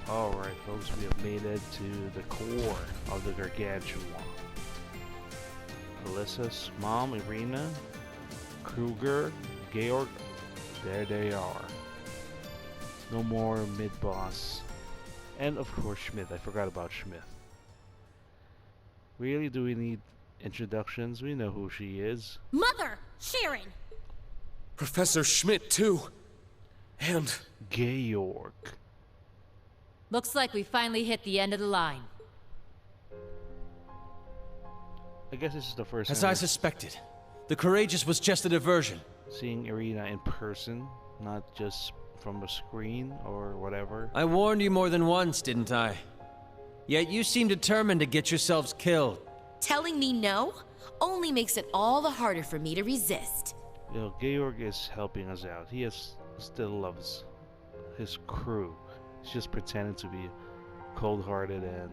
Alright, folks, we have made it to the core of the gargantuan. Alyssa's mom, Irina, Kruger, Ge-yorg, there they are. No more mid-boss. And of course Schmidt, I forgot about Schmidt. Really, do we need introductions? We know who she is. Mother! Sharon! Professor Schmidt, too. And Ge-yorg. Looks like we finally hit the end of the line. I guess this is the first As time I suspected, the Courageous was just a diversion. seeing Irina in person, not just from the screen or whatever. I warned you more than once, didn't I? Yet you seem determined to get yourselves killed. Telling me no only makes it all the harder for me to resist. You know, Ge-yorg is helping us out. Still loves his crew. He's just pretending to be cold-hearted and,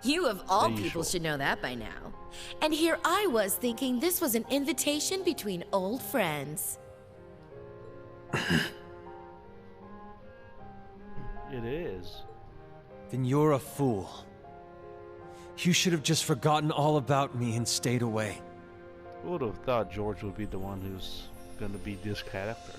You of all the people usual. should know that by now. And here I was thinking this was an invitation between old friends. It is. Then you're a fool. You should have just forgotten all about me and stayed away. Who would have thought George would be the one who's gonna be this character?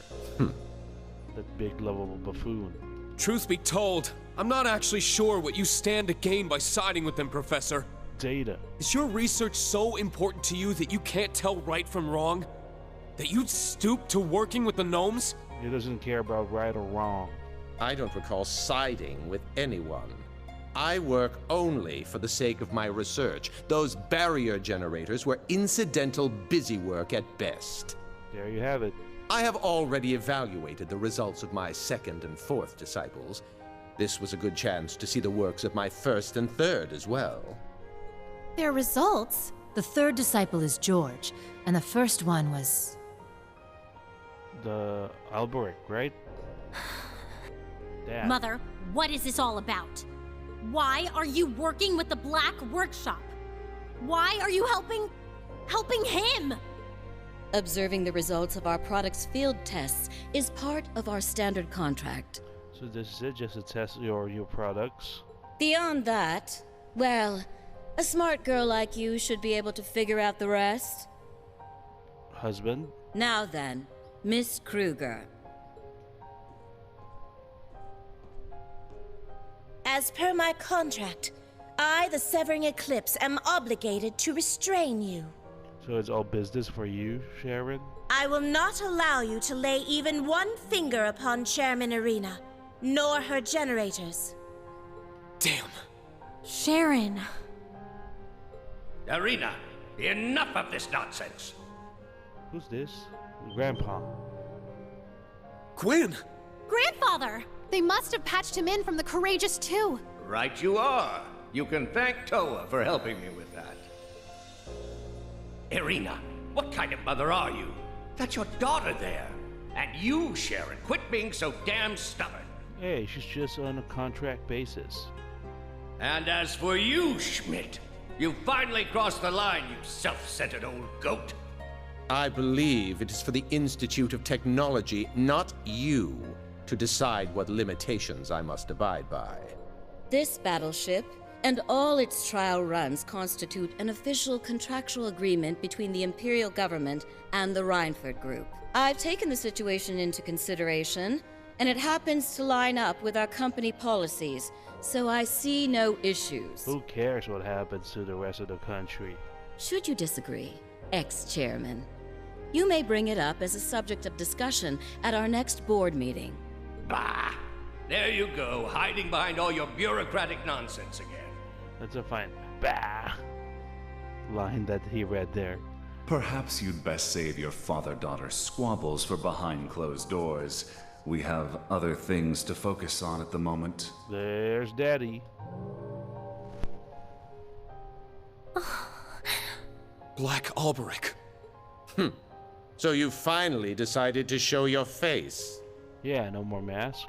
That big, lovable buffoon. truth be told, I'm not actually sure what you stand to gain by siding with them, Professor. Data. Is your research so important to you that you can't tell right from wrong? That you'd stoop to working with the gnomes? He doesn't care about right or wrong. I don't recall siding with anyone. I work only for the sake of my research. Those barrier generators were incidental busy work at best. There you have it. I have already evaluated the results of my second and fourth disciples. This was a good chance to see the works of my first and third as well. Their results? The third disciple is George, and the first one was... The Alberic, right? Damn. Mother, what is this all about? Why are you working with the Black Workshop? Why are you helping him? Observing the results of our product's field tests is part of our standard contract. So this is it, just to test your products? Beyond that, well, a smart girl like you should be able to figure out the rest. Husband? Now then, Miss Kruger. As per my contract, I, the Severing Eclipse, am obligated to restrain you. So it's all business for you, Sharon? I will not allow you to lay even one finger upon Chairman Irina, nor her generators. Damn. Sharon. Irina, enough of this nonsense. Who's this? Grandpa. Gwen! Grandfather! They must have patched him in from the Courageous too. Right you are. You can thank Toa for helping me with that. Irina, what kind of mother are you? That's your daughter there. And you, Sharon, quit being so damn stubborn. Hey, she's just on a contract basis. And as for you, Schmidt, you finally crossed the line, you self-centered old goat. I believe it is for the Institute of Technology, not you, to decide what limitations I must abide by. This battleship and all its trial runs constitute an official contractual agreement between the Imperial Government and the Reinford Group. I've taken the situation into consideration, and it happens to line up with our company policies, so I see no issues. Who cares what happens to the rest of the country? Should you disagree, ex-chairman, you may bring it up as a subject of discussion at our next board meeting. Bah! There you go, hiding behind all your bureaucratic nonsense again. That's a fine bah line that he read there. Perhaps you'd best save your father-daughter squabbles for behind closed doors. We have other things to focus on at the moment. There's Daddy. Black Alberic. So you finally decided to show your face. Yeah, no more mask.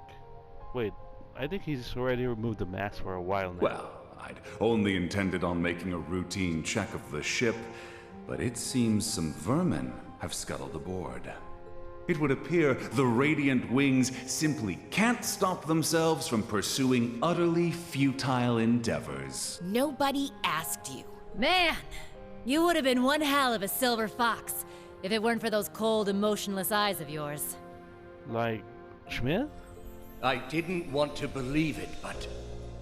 Wait, I think he's already removed the mask for a while now. Well, I'd only intended on making a routine check of the ship, but it seems some vermin have scuttled aboard. It would appear the Radiant Wings simply can't stop themselves from pursuing utterly futile endeavors. Nobody asked you. Man, you would have been one hell of a silver fox if it weren't for those cold, emotionless eyes of yours. Like Schmidt? I didn't want to believe it, but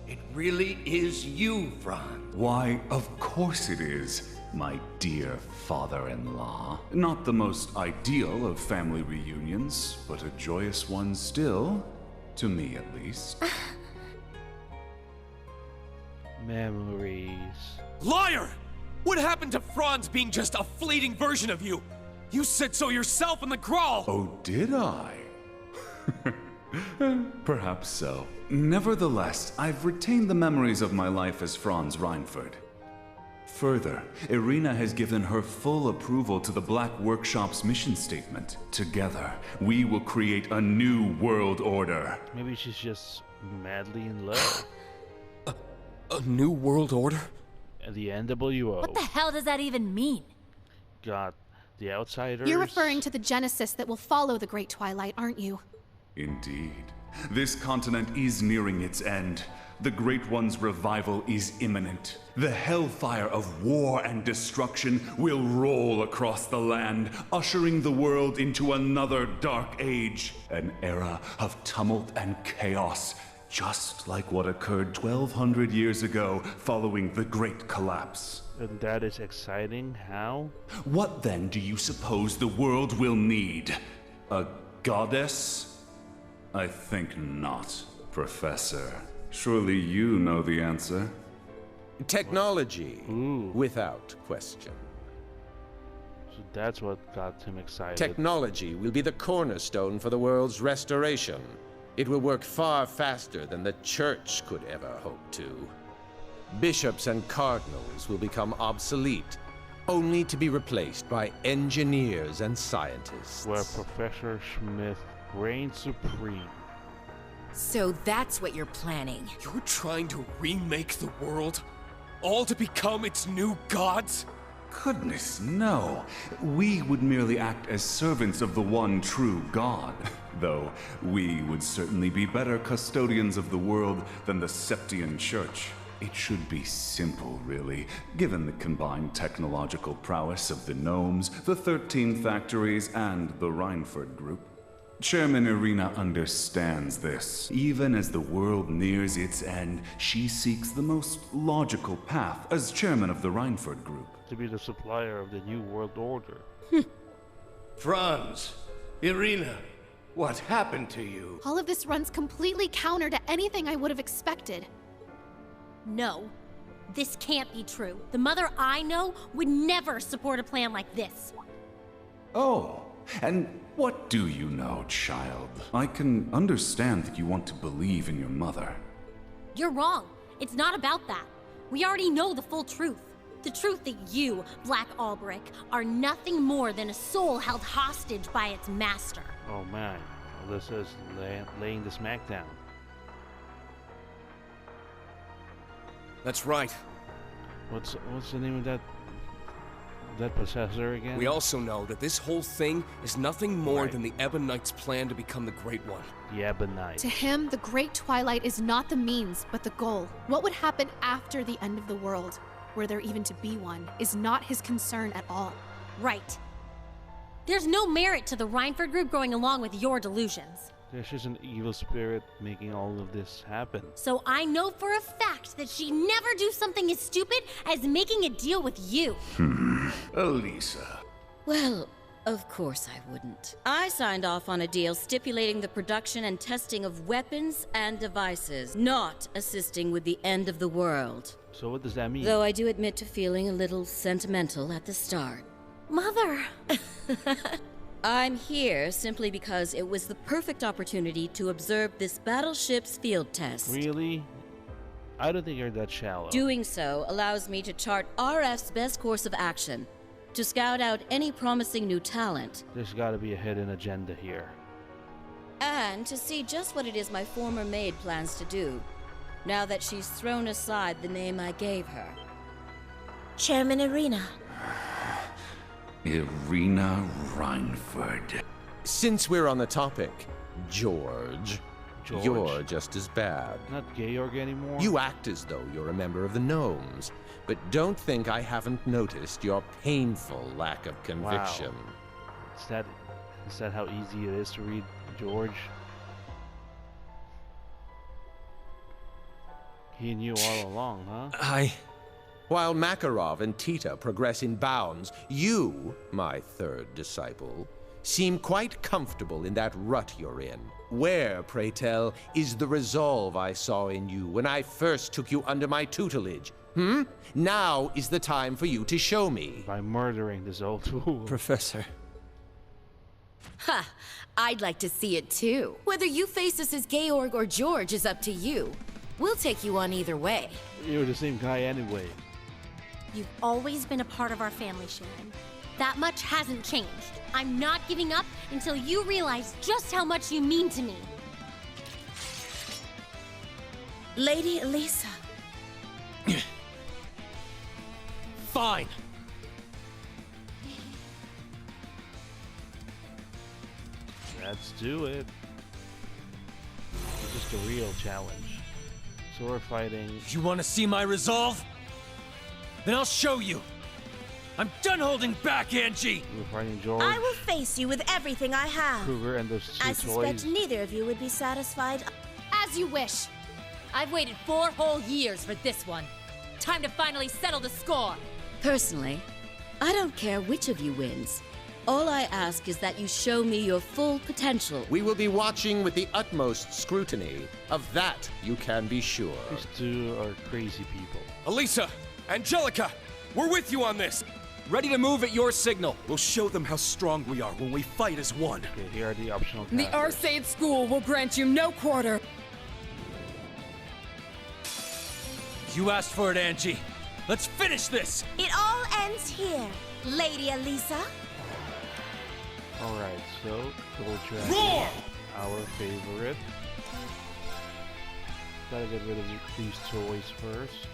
it really is you, Franz. Why, of course it is, my dear father-in-law. Not the most ideal of family reunions, but a joyous one still. To me, at least. Memories. Liar! What happened to Franz being just a fleeting version of you? You said so yourself in the crawl! Oh, did I? Perhaps so. Nevertheless, I've retained the memories of my life as Franz Reinford. Further, Irina has given her full approval to the Black Workshop's mission statement. Together, we will create a new world order. Maybe she's just madly in love. A new world order? And the NWO. What the hell does that even mean? Got the Outsiders. You're referring to the Genesis that will follow the Great Twilight, aren't you? Indeed. This continent is nearing its end. The Great One's revival is imminent. The hellfire of war and destruction will roll across the land, ushering the world into another dark age. An era of tumult and chaos, just like what occurred 1,200 years ago following the Great Collapse. And that is exciting. How? What then do you suppose the world will need? A goddess? I think not, Professor. Surely you know the answer. Technology, without question. So that's what got him excited. Technology will be the cornerstone for the world's restoration. It will work far faster than the Church could ever hope to. Bishops and cardinals will become obsolete, only to be replaced by engineers and scientists. Where Professor Schmidt reigns supreme. So that's what you're planning. You're trying to remake the world? All to become its new gods? Goodness, no. We would merely act as servants of the one true God. Though we would certainly be better custodians of the world than the Septian Church. It should be simple, really, given the combined technological prowess of the Gnomes, the 13 factories, and the Reinford Group. Chairman Irina understands this. Even as the world nears its end, she seeks the most logical path as chairman of the Reinford Group. To be the supplier of the New World Order. Franz, Irina, what happened to you? All of this runs completely counter to anything I would have expected. No, this can't be true. The mother I know would never support a plan like this. Oh, and what do you know, child? I can understand that you want to believe in your mother. You're wrong. It's not about that. We already know the full truth. The truth that you, Black Albrick, are nothing more than a soul held hostage by its master. Oh man, Alyssa's laying the smackdown. That's right. What's the name of that possessor again? We also know that this whole thing is nothing more than the Ebonite's plan to become the Great One. The Ebonite. To him, the Great Twilight is not the means, but the goal. What would happen after the end of the world, were there even to be one, is not his concern at all. Right. There's no merit to the Reinford Group going along with your delusions. There's just an evil spirit making all of this happen. So I know for a fact that she'd never do something as stupid as making a deal with you. Elisa. Well, of course I wouldn't. I signed off on a deal stipulating the production and testing of weapons and devices, not assisting with the end of the world. So what does that mean? Though I do admit to feeling a little sentimental at the start. Mother! I'm here simply because it was the perfect opportunity to observe this battleship's field test. Really? I don't think you're that shallow. Doing so allows me to chart RF's best course of action, to scout out any promising new talent. There's gotta be a hidden agenda here. And to see just what it is my former maid plans to do, now that she's thrown aside the name I gave her. Chairman Irina. Irina Reinford. Since we're on the topic, George, George? you're just as bad. Not Ge-yorg anymore? You act as though you're a member of the Gnomes, but don't think I haven't noticed your painful lack of conviction. Wow. Is that how easy it is to read George? He knew all along, huh? While Makarov and Tita progress in bounds, you, my third disciple, seem quite comfortable in that rut you're in. Where, pray tell, is the resolve I saw in you when I first took you under my tutelage? Now is the time for you to show me. By murdering this old fool. Professor. Ha! I'd like to see it too. Whether you face us as Ge-yorg or George is up to you. We'll take you on either way. You're the same guy anyway. You've always been a part of our family, Sharon. That much hasn't changed. I'm not giving up until you realize just how much you mean to me. Lady Elisa. Fine. Let's do it. It's just a real challenge. So we're fighting. You want to see my resolve? Then I'll show you. I'm done holding back, Angie! We're fighting George, I will face you with everything I have. Kruger, and those two I toys. suspect neither of you would be satisfied. As you wish. I've waited 4 whole years for this one. Time to finally settle the score. Personally, I don't care which of you wins. All I ask is that you show me your full potential. We will be watching with the utmost scrutiny. Of that, you can be sure. These two are crazy people. Elisa, Angelica, we're with you on this. Ready to move at your signal. We'll show them how strong we are when we fight as one. Okay, here are the optional The characters. Arcade School will grant you no quarter. You asked for it, Angie. Let's finish this! It all ends here, Lady Elisa. Alright, so Gold Roar! our favorite. Gotta get rid of these toys first.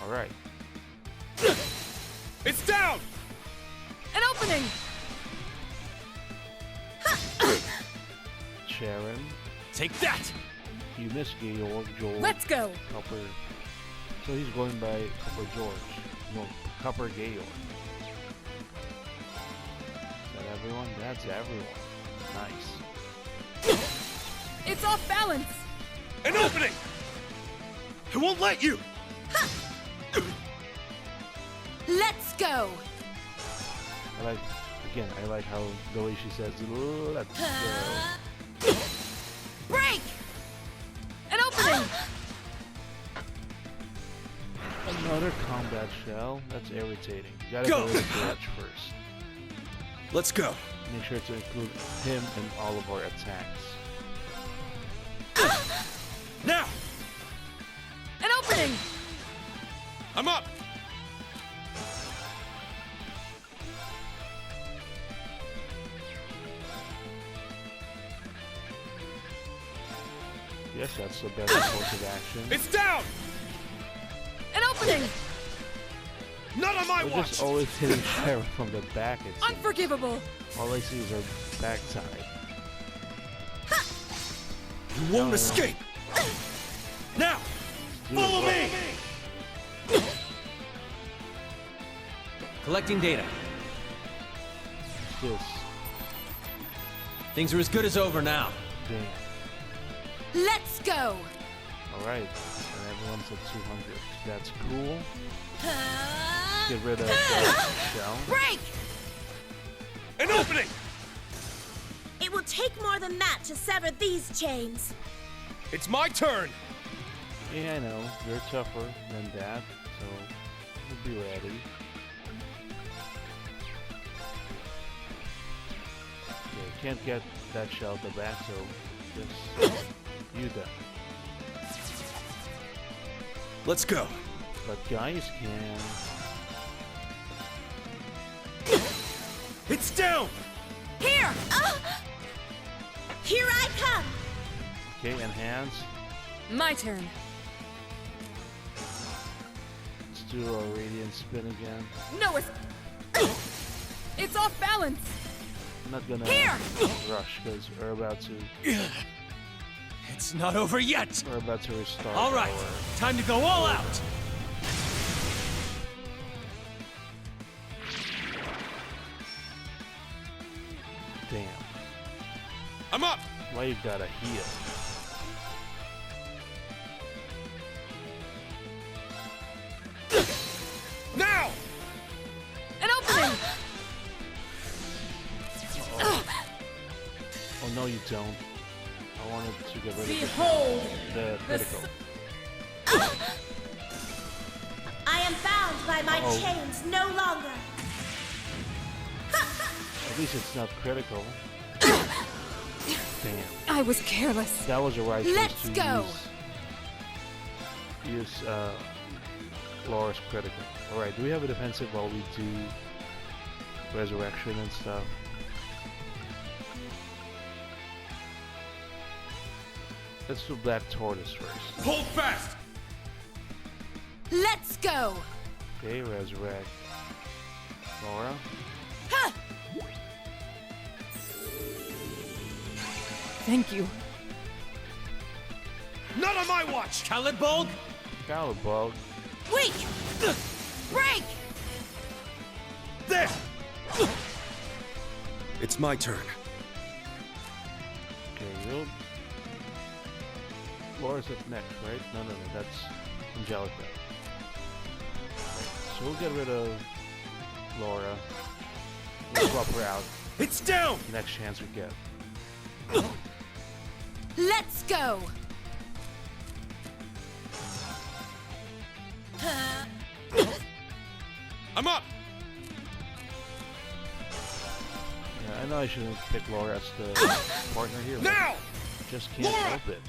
Alright. It's down! An opening! Sharon. Take that! You missed Ge-yorg, George. Let's go! Copper. So he's going by Copper George. No, Copper Ge-yorg. Is that everyone? That's everyone. Nice. It's off balance! An opening! I won't let you! Let's go! I like how the way she says, let's go. Break! An opening! Another combat shell? That's irritating. You gotta Go! go with the edge first. Let's go. Make sure to include him in all of our attacks. Now! An opening! I'm up! Yes, that's the best course of action. It's down! An opening! Not on my We're watch! just always hitting Sharon from the back, it seems. Unforgivable! All I see is her backside. You won't escape! Now! Follow me! Collecting data. This. Things are as good as over now. Damn. Let's go! Alright. And everyone's at 200. That's cool. Get rid of that shell. Break! An opening! It will take more than that to sever these chains. It's my turn! Yeah, I know. You're tougher than that, so we'll be ready. Okay, can't get that shell at the back, so just you done. Let's go. But guys can. It's down! Here! Here I come! Okay, and hands. My turn. Let's do a radiant spin again. No, it's off balance! I'm not gonna rush because we're about to. It's not over yet! We're about to restart. All right, time to go all out! Damn. I'm up! Why you gotta heal? Now! An opening! Oh no, you don't. I wanted to get rid of Behold the critical. I am bound by my chains no longer. At least it's not critical. Damn. I was careless. That was a right Let's choice go. to use Laura's critical. Alright, do we have a defensive while we do resurrection and stuff? Let's do Black Tortoise first. Hold fast! Let's go! Okay, resurrect Laura. Ha! Thank you. Not on my watch! Calibulg? Calibulg. Weak! Break! There! It's my turn. Okay, you'll... Laura's up next, right? No, that's Angelica. So we'll get rid of Laura. We'll swap her out. It's down! The next chance we get. Let's go! I'm up! Yeah, I know I shouldn't pick Laura as the partner here, but Now! just can't help it.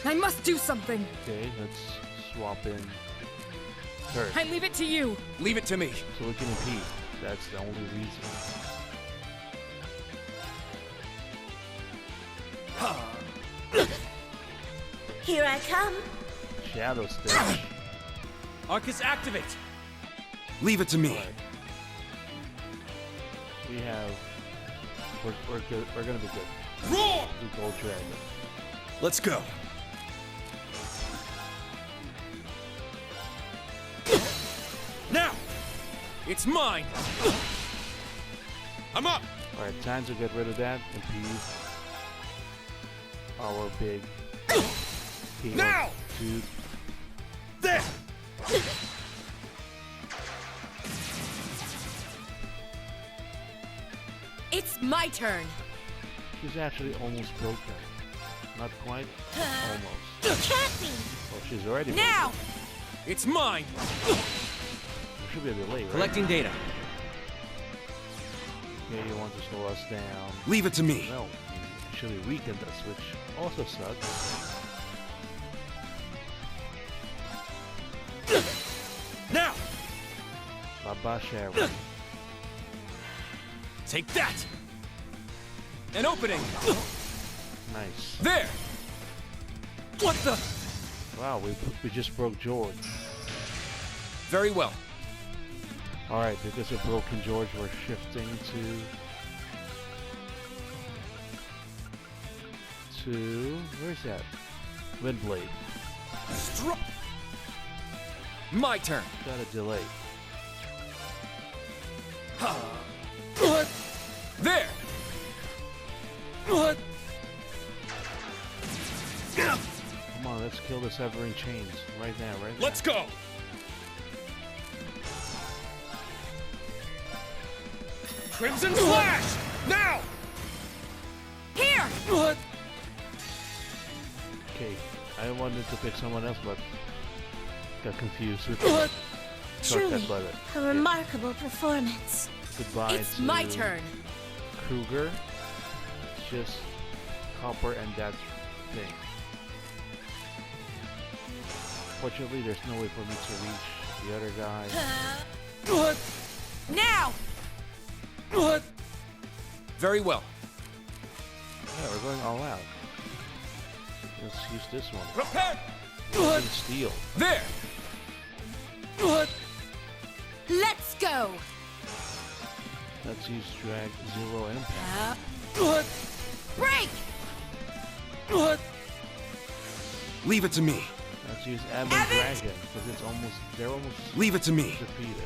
I must do something. Okay, let's swap in her. I leave it to you. Leave it to me. So we can impede. That's the only reason. Here I come. Shadow Stitch. Arcus, activate! Leave it to me. Right. We have... We're good. We're gonna be good. Roar! We Gold Dragon. Let's go. Now! It's mine! I'm up! Alright, time to get rid of that. Impede our big Ge-yorg Now! dude. There! It's my turn. She's actually almost broken. Not quite. Almost. Can't be. Well, she's already Now! broken. It's mine! There should be a delay, right? Collecting data. Okay, you want to slow us down. Leave it to me. No, you actually weakened us, which also sucks. Now! Baba Sharon. Take that! An opening! Nice. There! What the? Wow, we just broke George. Very well. Alright, because of broken George, we're shifting to where's that? Windblade. My turn. Got a delay. There! What? Come on, let's kill the Severing Chains right now, right now. Let's go! Crimson Flash! Now! Here! What? Okay, I wanted to pick someone else, but got confused with What? Truly, button. a remarkable performance. Goodbye It's to my turn. Kruger. It's just Copper and that thing. Fortunately, there's no way for me to reach the other guy. What? Now! What? Very well. Yeah, we're going all out. Let's use this one. Prepare! Golden Steel. There! Let's go! Let's use Drag Zero Impact. Break! Leave it to me. Let's use Advent Dragon, because they're almost Leave it to me. defeated.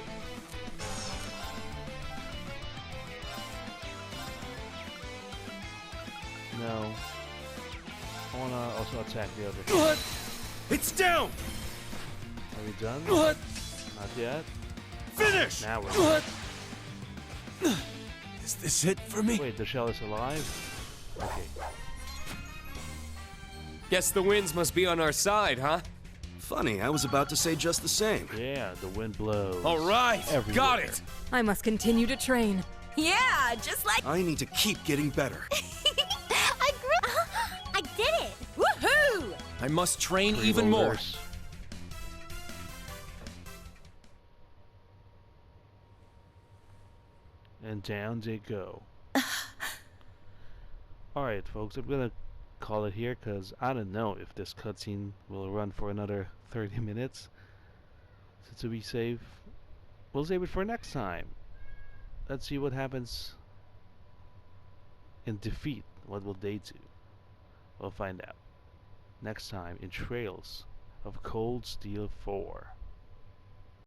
No. I wanna also attack the other. It's down! Are we done? Not yet. Finish! Now we're done. Is this it for me? Wait, the shell is alive? Okay. Guess the winds must be on our side, huh? Funny, I was about to say just the same. Yeah, the wind blows. All right, everywhere. got it! I must continue to train. Yeah, just like I need to keep getting better. I did it! woohoo! I must train Freeloaders. even more. And down they go. Alright, folks, I'm gonna call it here because I don't know if this cutscene will run for another 30 minutes. So to be safe, we'll save it for next time. Let's see what happens in defeat. What will they do? We'll find out next time in Trails of Cold Steel 4.